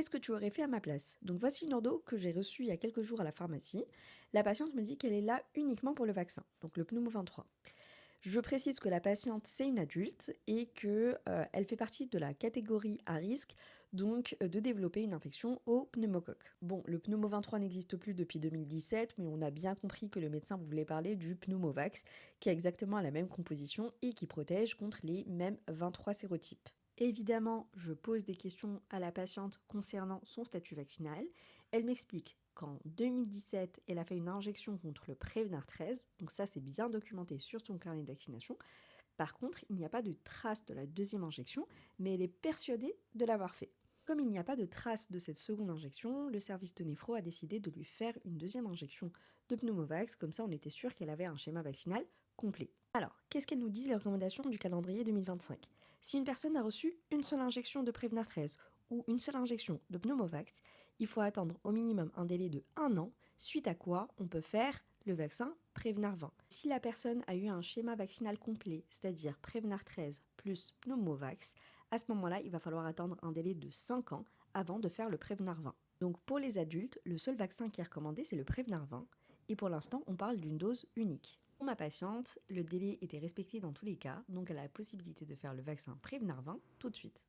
qu'est-ce que tu aurais fait à ma place? Donc voici une ordo que j'ai reçue il y a quelques jours à la pharmacie. La patiente me dit qu'elle est là uniquement pour le vaccin, donc le pneumo 23. Je précise que la patiente, c'est une adulte et que, elle fait partie de la catégorie à risque, donc de développer une infection au pneumocoque. Bon, le pneumo 23 n'existe plus depuis 2017, mais on a bien compris que le médecin voulait parler du pneumovax, qui a exactement la même composition et qui protège contre les mêmes 23 sérotypes. Évidemment, je pose des questions à la patiente concernant son statut vaccinal. Elle m'explique qu'en 2017, elle a fait une injection contre le Prévenir 13, donc ça c'est bien documenté sur son carnet de vaccination. Par contre, il n'y a pas de trace de la deuxième injection, mais elle est persuadée de l'avoir fait. Comme il n'y a pas de trace de cette seconde injection, le service de néphro a décidé de lui faire une deuxième injection de pneumovax, comme ça on était sûr qu'elle avait un schéma vaccinal complet. Alors, qu'est-ce qu'elles nous disent les recommandations du calendrier 2025? Si une personne a reçu une seule injection de Prévenir 13 ou une seule injection de pneumovax, il faut attendre au minimum un délai de 1 an, suite à quoi on peut faire le vaccin Prévenir 20. Si la personne a eu un schéma vaccinal complet, c'est-à-dire Prévenir 13 plus pneumovax, à ce moment-là, il va falloir attendre un délai de 5 ans avant de faire le Prévenir 20. Donc pour les adultes, le seul vaccin qui est recommandé, c'est le Prévenir 20. Et pour l'instant, on parle d'une dose unique. Pour ma patiente, le délai était respecté dans tous les cas, donc elle a la possibilité de faire le vaccin Prévenir 20 tout de suite.